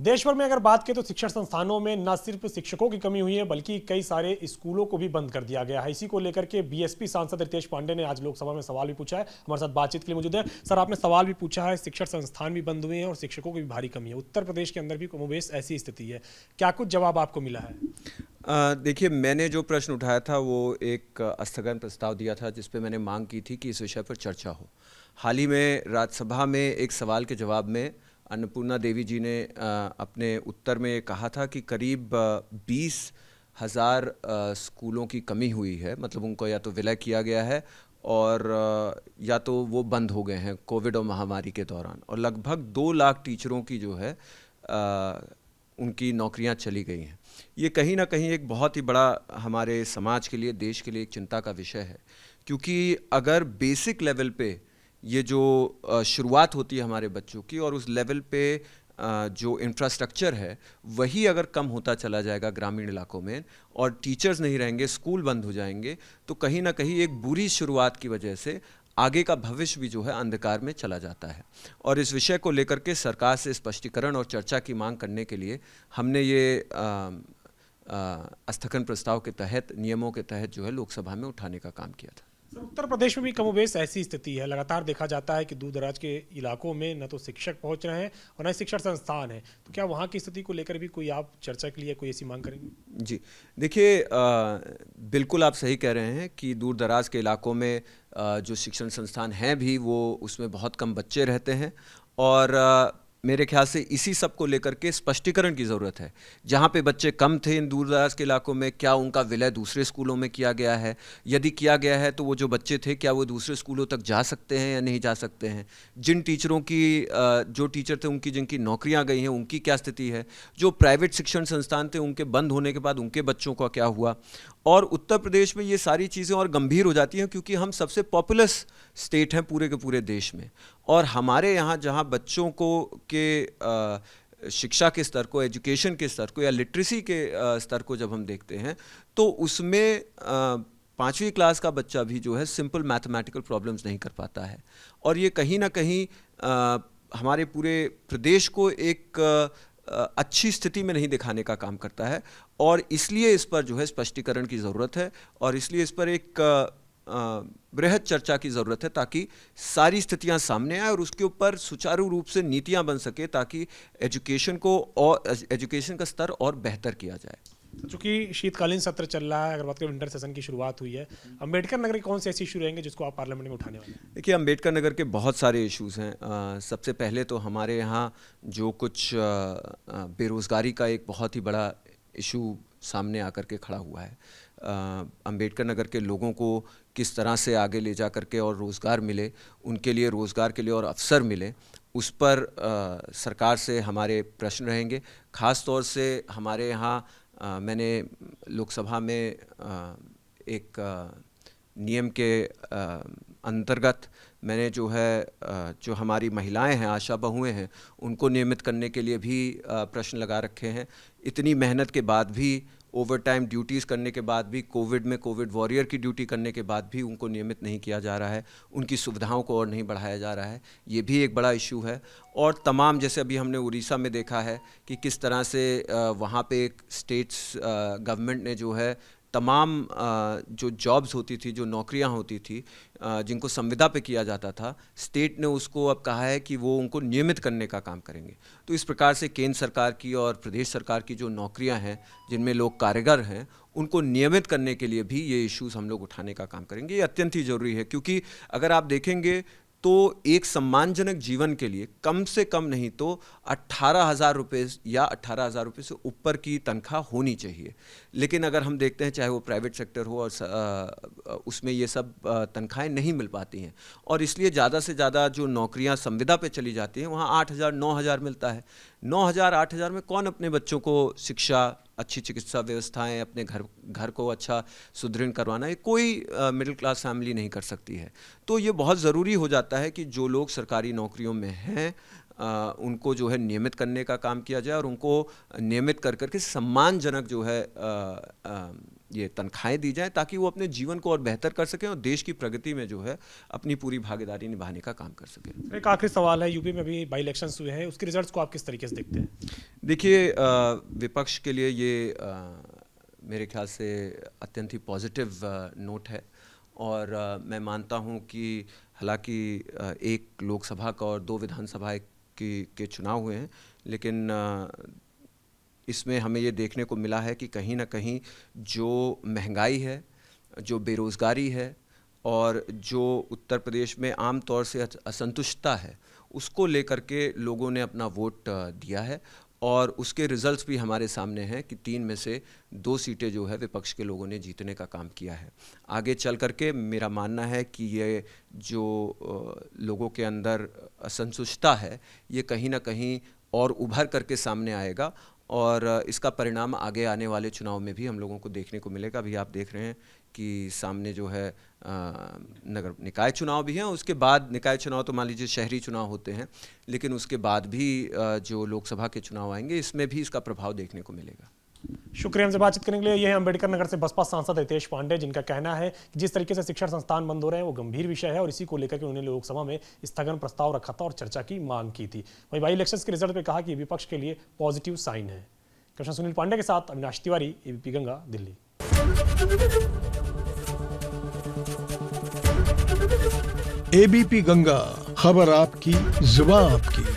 देश भर में अगर बात करें तो शिक्षण संस्थानों में न सिर्फ शिक्षकों की कमी हुई है बल्कि कई सारे स्कूलों को भी बंद कर दिया गया है। इसी को लेकर के बीएसपी सांसद रितेश पांडे ने आज लोकसभा में सवाल भी पूछा है। हमारे साथ बातचीत के लिए मौजूद है। सर, आपने सवाल भी पूछा है, शिक्षण संस्थान भी बंद हुए हैं और शिक्षकों की भी भारी कमी है। उत्तर प्रदेश के अंदर भी कमोबेश ऐसी स्थिति है। क्या कुछ जवाब आपको मिला है? देखिए, मैंने जो प्रश्न उठाया था वो एक स्थगन प्रस्ताव दिया था जिस पे मैंने मांग की थी कि इस विषय पर चर्चा हो। हाल ही में राज्यसभा में एक सवाल के जवाब में अन्नपूर्णा देवी जी ने अपने उत्तर में कहा था कि करीब 20,000 स्कूलों की कमी हुई है, मतलब उनको या तो विलय किया गया है और या तो वो बंद हो गए हैं कोविड और महामारी के दौरान, और लगभग 2 लाख टीचरों की जो है उनकी नौकरियां चली गई हैं। ये कहीं ना कहीं एक बहुत ही बड़ा हमारे समाज के लिए, देश के लिए एक चिंता का विषय है, क्योंकि अगर बेसिक लेवल पे ये जो शुरुआत होती है हमारे बच्चों की और उस लेवल पे जो इंफ्रास्ट्रक्चर है वही अगर कम होता चला जाएगा ग्रामीण इलाकों में और टीचर्स नहीं रहेंगे, स्कूल बंद हो जाएंगे, तो कहीं ना कहीं एक बुरी शुरुआत की वजह से आगे का भविष्य भी जो है अंधकार में चला जाता है। और इस विषय को लेकर के सरकार से स्पष्टीकरण और चर्चा की मांग करने के लिए हमने ये स्थगन प्रस्ताव के तहत, नियमों के तहत जो है लोकसभा में उठाने का काम किया था। सर, उत्तर प्रदेश में भी कमोबेश ऐसी स्थिति है। लगातार देखा जाता है कि दूर दराज के इलाकों में न तो शिक्षक पहुंच रहे हैं और न ही शिक्षण संस्थान है। तो क्या वहाँ की स्थिति को लेकर भी कोई आप चर्चा के लिए कोई ऐसी मांग करेंगे? जी, देखिए, बिल्कुल आप सही कह रहे हैं कि दूर दराज के इलाकों में जो शिक्षण संस्थान हैं भी वो उसमें बहुत कम बच्चे रहते हैं और मेरे ख्याल से इसी सब को लेकर के स्पष्टीकरण की ज़रूरत है। जहाँ पे बच्चे कम थे इन दूर दराज के इलाकों में, क्या उनका विलय दूसरे स्कूलों में किया गया है? यदि किया गया है तो वो जो बच्चे थे क्या वो दूसरे स्कूलों तक जा सकते हैं या नहीं जा सकते हैं? जिन टीचरों की जो टीचर थे उनकी जिनकी नौकरियाँ गई हैं उनकी क्या स्थिति है? जो प्राइवेट शिक्षण संस्थान थे उनके बंद होने के बाद उनके बच्चों का क्या हुआ? और उत्तर प्रदेश में ये सारी चीज़ें और गंभीर हो जाती हैं क्योंकि हम सबसे पॉपुलस स्टेट हैं पूरे के पूरे देश में, और हमारे यहाँ जहाँ बच्चों को के शिक्षा के स्तर को, एजुकेशन के स्तर को या लिटरेसी के स्तर को जब हम देखते हैं तो उसमें 5वीं क्लास का बच्चा भी जो है सिंपल मैथमेटिकल प्रॉब्लम्स नहीं कर पाता है। और ये कहीं ना कहीं हमारे पूरे प्रदेश को एक अच्छी स्थिति में नहीं दिखाने का काम करता है, और इसलिए इस पर जो है स्पष्टीकरण की ज़रूरत है और इसलिए इस पर एक बृहद चर्चा की ज़रूरत है ताकि सारी स्थितियां सामने आए और उसके ऊपर सुचारू रूप से नीतियां बन सके ताकि एजुकेशन को और एजुकेशन का स्तर और बेहतर किया जाए। चूंकि शीतकालीन सत्र चल रहा है, अगर बात करें विंटर सेशन की शुरुआत हुई है, अंबेडकर नगर के कौन से ऐसे इशू रहेंगे जिसको आप पार्लियामेंट में उठाने वाले हैं? देखिए, अंबेडकर नगर के बहुत सारे इश्यूज़ हैं। सबसे पहले तो हमारे यहाँ जो कुछ बेरोज़गारी का एक बहुत ही बड़ा इशू सामने आकर के खड़ा हुआ है। अंबेडकर नगर के लोगों को किस तरह से आगे ले जा करके और रोज़गार मिले, उनके लिए रोज़गार के लिए और अवसर मिले, उस पर सरकार से हमारे प्रश्न रहेंगे। ख़ास तौर से हमारे यहाँ मैंने लोकसभा में एक नियम के अंतर्गत मैंने जो है जो हमारी महिलाएं हैं, आशा बहुएं हैं, उनको नियमित करने के लिए भी प्रश्न लगा रखे हैं। इतनी मेहनत के बाद भी, ओवर टाइम ड्यूटीज़ करने के बाद भी, कोविड में कोविड वॉरियर की ड्यूटी करने के बाद भी उनको नियमित नहीं किया जा रहा है, उनकी सुविधाओं को और नहीं बढ़ाया जा रहा है। ये भी एक बड़ा इशू है। और तमाम, जैसे अभी हमने उड़ीसा में देखा है कि किस तरह से वहाँ पे एक स्टेट्स गवर्नमेंट ने जो है तमाम जो जॉब्स होती थी, जो नौकरियां होती थी, जिनको संविदा पे किया जाता था, स्टेट ने उसको अब कहा है कि वो उनको नियमित करने का काम करेंगे। तो इस प्रकार से केंद्र सरकार की और प्रदेश सरकार की जो नौकरियां हैं जिनमें लोग कार्यगर हैं, उनको नियमित करने के लिए भी ये इश्यूज़ हम लोग उठाने का काम करेंगे। ये अत्यंत ही ज़रूरी है क्योंकि अगर आप देखेंगे तो एक सम्मानजनक जीवन के लिए कम से कम नहीं तो 18,000 रुपये या 18,000 रुपये से ऊपर की तनख्वाह होनी चाहिए। लेकिन अगर हम देखते हैं चाहे वो प्राइवेट सेक्टर हो और उसमें ये सब तनख्वाहें नहीं मिल पाती हैं, और इसलिए ज़्यादा से ज़्यादा जो नौकरियां संविदा पे चली जाती हैं वहाँ 8,000 9,000 मिलता है। 9,000 8,000 में कौन अपने बच्चों को शिक्षा, अच्छी चिकित्सा व्यवस्थाएं, अपने घर को अच्छा सुदृढ़ करवाना, ये कोई मिडिल क्लास फैमिली नहीं कर सकती है। तो ये बहुत ज़रूरी हो जाता है कि जो लोग सरकारी नौकरियों में हैं उनको जो है नियमित करने का काम किया जाए और उनको नियमित कर करके सम्मानजनक जो है ये तनख्वाहें दी जाएं ताकि वो अपने जीवन को और बेहतर कर सकें और देश की प्रगति में जो है अपनी पूरी भागीदारी निभाने का काम कर सकें। एक आखिरी सवाल है, यूपी में अभी बाई इलेक्शंस हुए हैं, उसके रिजल्ट्स को आप किस तरीके से देखते हैं? देखिए, विपक्ष के लिए ये मेरे ख्याल से अत्यंत ही पॉजिटिव नोट है और मैं मानता हूँ कि हालांकि एक लोकसभा का और 2 विधानसभा के चुनाव हुए हैं, लेकिन इसमें हमें ये देखने को मिला है कि कहीं ना कहीं जो महंगाई है, जो बेरोज़गारी है और जो उत्तर प्रदेश में आम तौर से असंतुष्टता है, उसको लेकर के लोगों ने अपना वोट दिया है और उसके रिजल्ट्स भी हमारे सामने हैं कि 3 में से 2 सीटें जो है विपक्ष के लोगों ने जीतने का काम किया है। आगे चल करके मेरा मानना है कि ये जो लोगों के अंदर असंतुष्टता है, ये कहीं ना कहीं और उभर करके सामने आएगा और इसका परिणाम आगे आने वाले चुनाव में भी हम लोगों को देखने को मिलेगा। अभी आप देख रहे हैं कि सामने जो है नगर निकाय चुनाव भी हैं, उसके बाद निकाय चुनाव तो मान लीजिए शहरी चुनाव होते हैं, लेकिन उसके बाद भी जो लोकसभा के चुनाव आएंगे इसमें भी इसका प्रभाव देखने को मिलेगा। शुक्रिया हमसे बातचीत करने के लिए। ये हैं अम्बेडकर नगर से बसपा सांसद रितेश पांडे, जिनका कहना है कि जिस तरीके से शिक्षण संस्थान बंद हो रहे हैं वो गंभीर विषय है और इसी को लेकर के उन्होंने लोकसभा में स्थगन प्रस्ताव रखा था और चर्चा की मांग की थी। वहीं बाई इलेक्शंस के रिजल्ट पे कहा कि विपक्ष के लिए पॉजिटिव साइन है। कृष्ण सुनील पांडे के साथ अविनाश तिवारी, एबीपी गंगा, दिल्ली। एबीपी गंगा, खबर आपकी, जुबान आपकी।